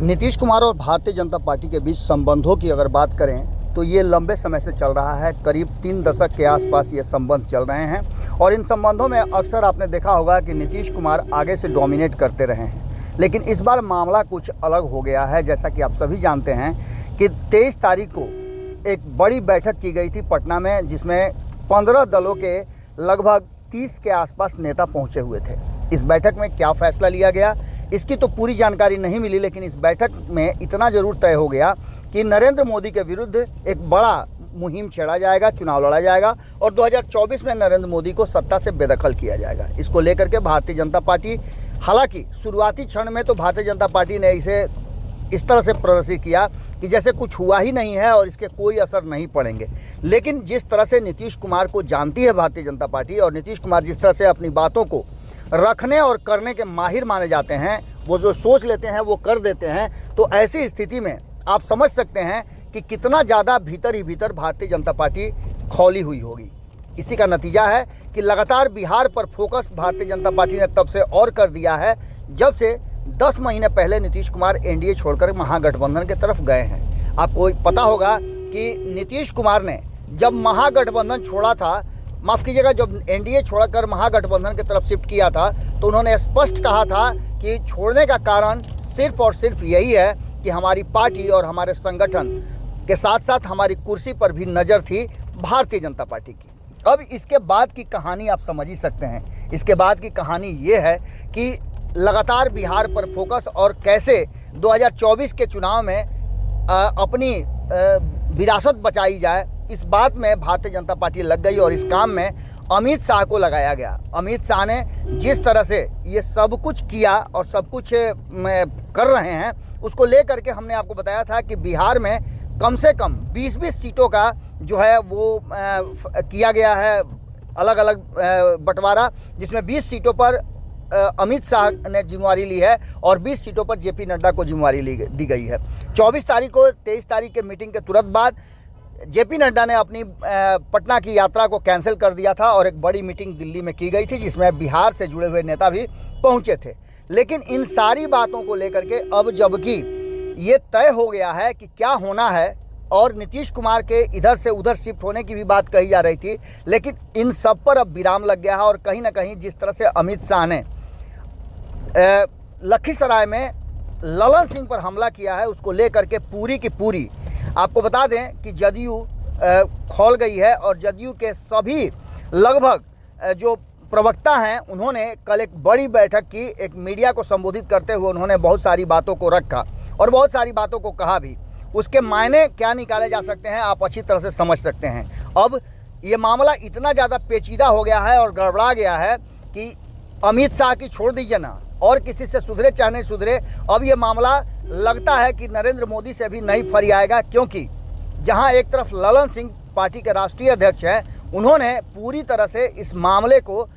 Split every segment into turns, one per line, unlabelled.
नीतीश कुमार और भारतीय जनता पार्टी के बीच संबंधों की अगर बात करें तो ये लंबे समय से चल रहा है। करीब 3 दशक के आसपास ये संबंध चल रहे हैं और इन संबंधों में अक्सर आपने देखा होगा कि नीतीश कुमार आगे से डोमिनेट करते रहे हैं। लेकिन इस बार मामला कुछ अलग हो गया है। जैसा कि आप सभी जानते हैं कि 23 तारीख को एक बड़ी बैठक की गई थी पटना में, जिसमें 15 दलों के लगभग 30 के आसपास नेता पहुंचे हुए थे। इस बैठक में क्या फैसला लिया गया इसकी तो पूरी जानकारी नहीं मिली, लेकिन इस बैठक में इतना ज़रूर तय हो गया कि नरेंद्र मोदी के विरुद्ध एक बड़ा मुहिम छेड़ा जाएगा, चुनाव लड़ा जाएगा और 2024 में नरेंद्र मोदी को सत्ता से बेदखल किया जाएगा। इसको लेकर के भारतीय जनता पार्टी, हालांकि शुरुआती क्षण में तो भारतीय जनता पार्टी ने इसे इस तरह से प्रदर्शित किया कि जैसे कुछ हुआ ही नहीं है और इसके कोई असर नहीं पड़ेंगे। लेकिन जिस तरह से नीतीश कुमार को जानती है भारतीय जनता पार्टी और नीतीश कुमार जिस तरह से अपनी बातों को रखने और करने के माहिर माने जाते हैं, वो जो सोच लेते हैं वो कर देते हैं, तो ऐसी स्थिति में आप समझ सकते हैं कि कितना ज़्यादा भीतर ही भीतर भारतीय जनता पार्टी खौली हुई होगी। इसी का नतीजा है कि लगातार बिहार पर फोकस भारतीय जनता पार्टी ने तब से और कर दिया है जब से 10 महीने पहले नीतीश कुमार एनडीए छोड़कर महागठबंधन की तरफ गए हैं। आपको पता होगा कि नीतीश कुमार ने जब महागठबंधन छोड़ा था, माफ़ कीजिएगा, जब एनडीए छोड़कर महागठबंधन की तरफ शिफ्ट किया था, तो उन्होंने स्पष्ट कहा था कि छोड़ने का कारण सिर्फ और सिर्फ यही है कि हमारी पार्टी और हमारे संगठन के साथ साथ हमारी कुर्सी पर भी नज़र थी भारतीय जनता पार्टी की। अब इसके बाद की कहानी आप समझ ही सकते हैं। इसके बाद की कहानी ये है कि लगातार बिहार पर फोकस और कैसे 2024 के चुनाव में अपनी विरासत बचाई जाए, इस बात में भारतीय जनता पार्टी लग गई और इस काम में अमित शाह को लगाया गया। अमित शाह ने जिस तरह से ये सब कुछ किया और सब कुछ कर रहे हैं, उसको लेकर के हमने आपको बताया था कि बिहार में कम से कम 20-20 सीटों का जो है वो किया गया है अलग अलग बंटवारा, जिसमें 20 सीटों पर अमित शाह ने जिम्मेवारी ली है और 20 सीटों पर जेपी नड्डा को जिम्मेवारी दी गई है। 24 तारीख को 23 तारीख के मीटिंग के तुरंत बाद जेपी नड्डा ने अपनी पटना की यात्रा को कैंसिल कर दिया था और एक बड़ी मीटिंग दिल्ली में की गई थी, जिसमें बिहार से जुड़े हुए नेता भी पहुंचे थे। लेकिन इन सारी बातों को लेकर के अब जबकि ये तय हो गया है कि क्या होना है और नीतीश कुमार के इधर से उधर शिफ्ट होने की भी बात कही जा रही थी, लेकिन इन सब पर अब विराम लग गया है। और कहीं ना कहीं जिस तरह से अमित शाह ने लखीसराय में ललन सिंह पर हमला किया है, उसको लेकर के पूरी की पूरी आपको बता दें कि जदयू खौल गई है और जदयू के सभी लगभग जो प्रवक्ता हैं, उन्होंने कल एक बड़ी बैठक की। एक मीडिया को संबोधित करते हुए उन्होंने बहुत सारी बातों को रखा और बहुत सारी बातों को कहा भी। उसके मायने क्या निकाले जा सकते हैं आप अच्छी तरह से समझ सकते हैं। अब ये मामला इतना ज़्यादा पेचीदा हो गया है और गड़बड़ा गया है कि अमित शाह की छोड़ दीजिए ना, और किसी से सुधरे चाहे नहीं सुधरे, अब ये मामला लगता है कि नरेंद्र मोदी से भी नहीं फरियाएगा, क्योंकि जहां एक तरफ ललन सिंह पार्टी के राष्ट्रीय अध्यक्ष हैं, उन्होंने पूरी तरह से इस मामले को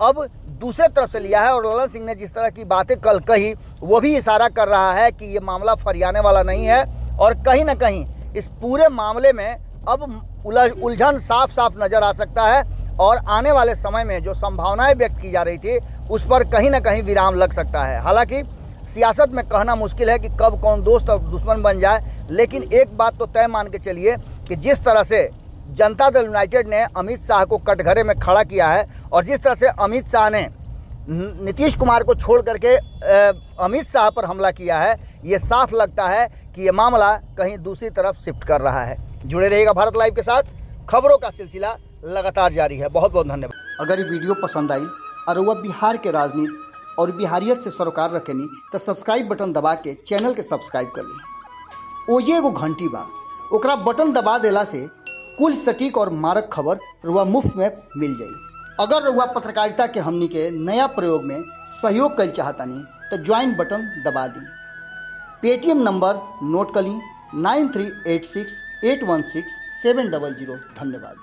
अब दूसरे तरफ से लिया है और ललन सिंह ने जिस तरह की बातें कल कही वो भी इशारा कर रहा है कि ये मामला फरियाने वाला नहीं है और कहीं ना कहीं इस पूरे मामले में अब उलझन साफ साफ नज़र आ सकता है और आने वाले समय में जो संभावनाएं व्यक्त की जा रही थी उस पर कहीं ना कहीं विराम लग सकता है। हालांकि सियासत में कहना मुश्किल है कि कब कौन दोस्त और दुश्मन बन जाए, लेकिन एक बात तो तय मान के चलिए कि जिस तरह से जनता दल यूनाइटेड ने अमित शाह को कटघरे में खड़ा किया है और जिस तरह से अमित शाह ने नीतीश कुमार को छोड़ करके अमित शाह पर हमला किया है, ये साफ लगता है कि ये मामला कहीं दूसरी तरफ शिफ्ट कर रहा है। जुड़े रहिएगा भारत लाइव के साथ, खबरों का सिलसिला लगातार जारी है। बहुत बहुत धन्यवाद। अगर ये वीडियो पसंद आई और वह बिहार के राजनीति और बिहारियत से सरोकार रखेनी तो सब्सक्राइब बटन दबा के चैनल के सब्सक्राइब कर ली। ओजे एगो घंटी बा, ओकरा बटन दबा देला से कुल सटीक और मारक खबर रुआ मुफ्त में मिल जाई। अगर रुआ पत्रकारिता के हमनी के नया प्रयोग में सहयोग कर चाहतानी तो ज्वाइन बटन दबा दी। पेटीएम नंबर नोट कर ली 9386816700। धन्यवाद।